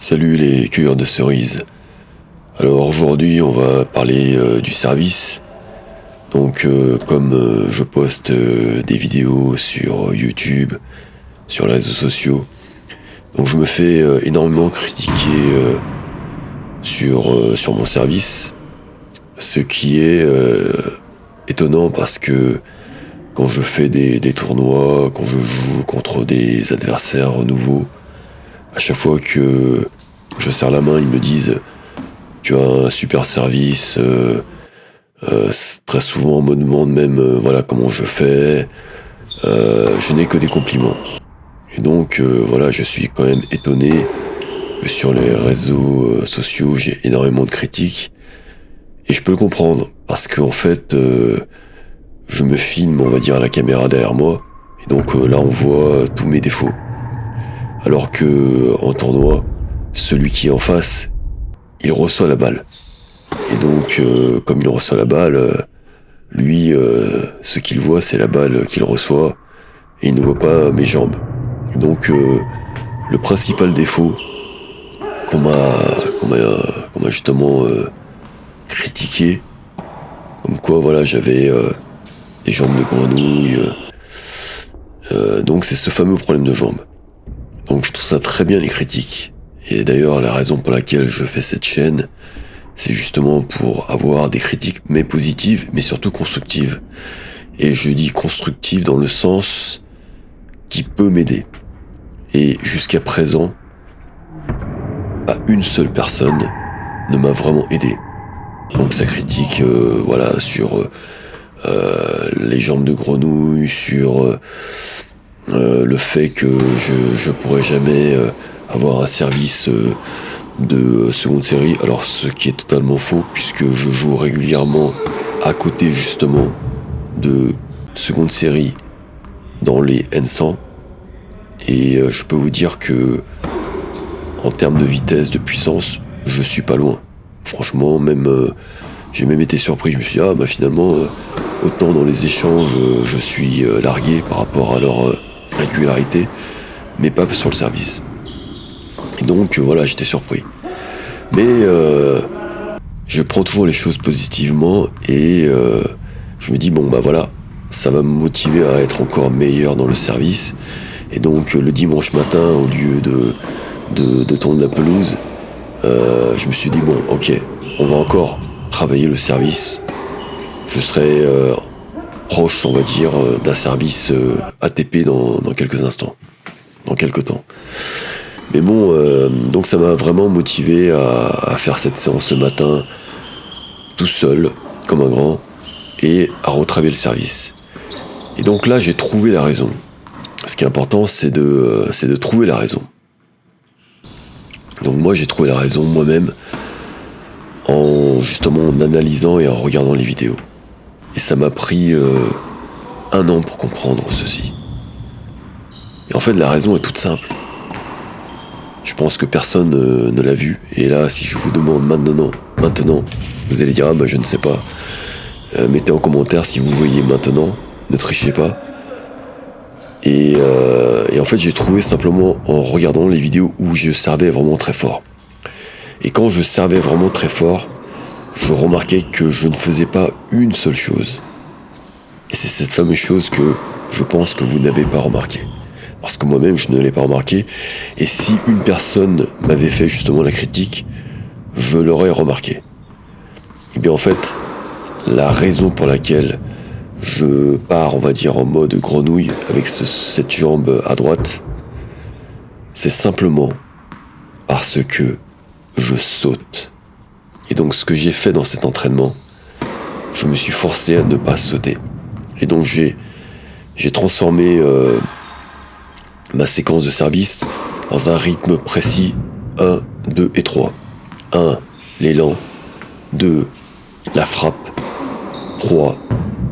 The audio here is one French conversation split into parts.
Salut les cueilleurs de cerises. Alors aujourd'hui on va parler du service. Donc comme je poste des vidéos sur YouTube, sur les réseaux sociaux, donc je me fais énormément critiquer sur mon service. Ce qui est étonnant parce que quand je fais des tournois, quand je joue contre des adversaires nouveaux, à chaque fois que je serre la main, ils me disent tu as un super service. Très souvent, on me demande même voilà comment je fais. Je n'ai que des compliments. Et donc voilà, je suis quand même étonné que sur les réseaux sociaux, j'ai énormément de critiques. Et je peux le comprendre parce qu'en fait, je me filme, on va dire, à la caméra derrière moi. Et donc là, on voit tous mes défauts. Alors que en tournoi, celui qui est en face, il reçoit la balle. Et donc, comme il reçoit la balle, lui, ce qu'il voit, c'est la balle qu'il reçoit, et il ne voit pas mes jambes. Donc, le principal défaut qu'on m'a justement critiqué, comme quoi, voilà, j'avais des jambes de grenouille. Donc, c'est ce fameux problème de jambes. Donc, je trouve ça très bien les critiques. Et d'ailleurs, la raison pour laquelle je fais cette chaîne, c'est justement pour avoir des critiques, mais positives, mais surtout constructives. Et je dis constructives dans le sens qui peut m'aider. Et jusqu'à présent, pas une seule personne ne m'a vraiment aidé. Donc ça critique voilà, sur les jambes de grenouille, sur le fait que je pourrais jamais avoir un service de seconde série, alors ce qui est totalement faux puisque je joue régulièrement à côté justement de seconde série dans les N100 et je peux vous dire que en termes de vitesse, de puissance, je suis pas loin. Franchement, même j'ai même été surpris, je me suis dit finalement autant dans les échanges je suis largué par rapport à leur régularité, mais pas sur le service. Et donc voilà, j'étais surpris. Mais je prends toujours les choses positivement et je me dis bon bah voilà, ça va me motiver à être encore meilleur dans le service. Et donc le dimanche matin, au lieu de tourner la pelouse, je me suis dit bon ok, on va encore travailler le service. Je serai proche, on va dire, d'un service ATP dans quelques instants, dans quelques temps. Mais bon, donc ça m'a vraiment motivé à faire cette séance le matin, tout seul, comme un grand, et à retravailler le service. Et donc là, j'ai trouvé la raison. Ce qui est important, c'est de trouver la raison. Donc moi, j'ai trouvé la raison moi-même justement en analysant et en regardant les vidéos. Et ça m'a pris 1 an pour comprendre ceci. Et en fait, la raison est toute simple. Je pense que personne ne l'a vu. Et là, si je vous demande maintenant, vous allez dire je ne sais pas. Mettez en commentaire si vous voyez maintenant. Ne trichez pas. Et en fait, j'ai trouvé simplement en regardant les vidéos où je servais vraiment très fort. Et quand je servais vraiment très fort, je remarquais que je ne faisais pas une seule chose. Et c'est cette fameuse chose que je pense que vous n'avez pas remarqué. Parce que moi-même, je ne l'ai pas remarqué. Et si une personne m'avait fait justement la critique, je l'aurais remarqué. Et bien en fait, la raison pour laquelle je pars, on va dire, en mode grenouille avec cette jambe à droite, c'est simplement parce que je saute. Et donc ce que j'ai fait dans cet entraînement, je me suis forcé à ne pas sauter. Et donc j'ai transformé ma séquence de service dans un rythme précis. 1, 2 et 3. 1, l'élan. 2, la frappe. 3,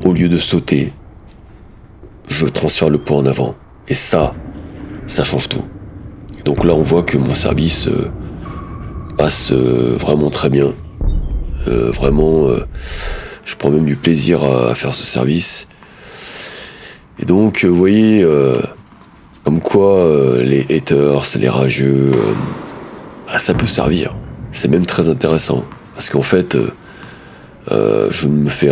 au lieu de sauter, je transfère le poids en avant. Et ça change tout. Donc là, on voit que mon service passe vraiment très bien. Vraiment, je prends même du plaisir à faire ce service. Et donc, vous voyez, comme quoi les haters, les rageux, ça peut servir. C'est même très intéressant. Parce qu'en fait, je me fais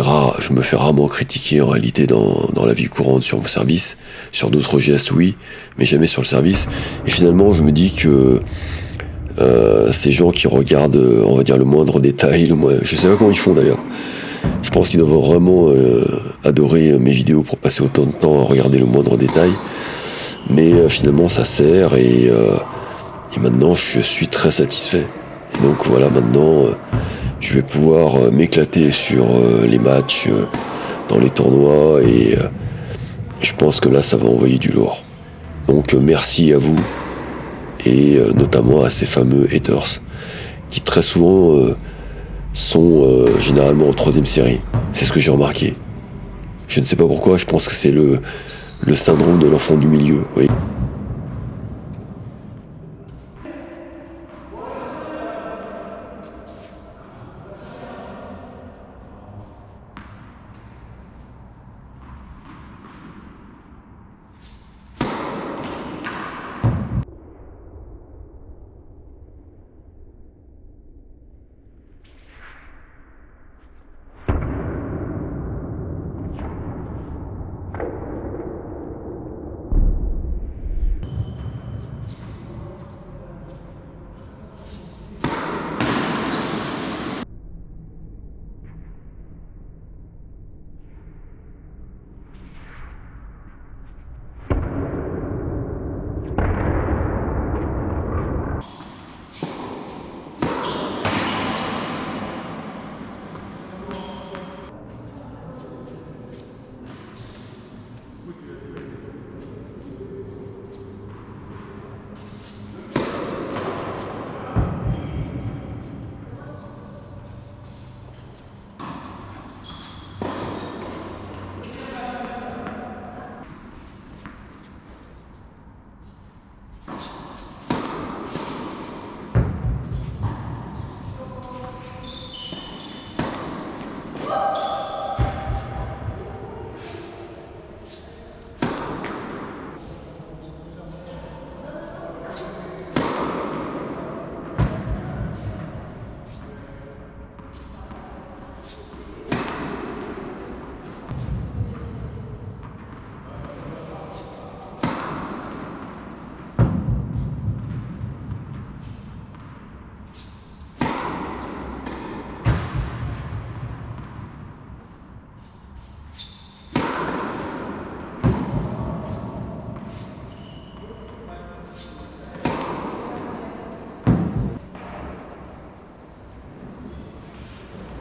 rarement critiquer en réalité dans la vie courante sur mon service. Sur d'autres gestes, oui, mais jamais sur le service. Et finalement, je me dis que ces gens qui regardent, on va dire, le moindre détail, je sais pas comment ils font d'ailleurs. Je pense qu'ils doivent vraiment adorer mes vidéos pour passer autant de temps à regarder le moindre détail. Mais finalement, ça sert et maintenant, je suis très satisfait. Et donc voilà, maintenant, je vais pouvoir m'éclater sur les matchs, dans les tournois et je pense que là, ça va envoyer du lourd. Donc merci à vous et notamment à ces fameux haters qui très souvent sont généralement en troisième série. C'est ce que j'ai remarqué. Je ne sais pas pourquoi, je pense que c'est le syndrome de l'enfant du milieu. Oui.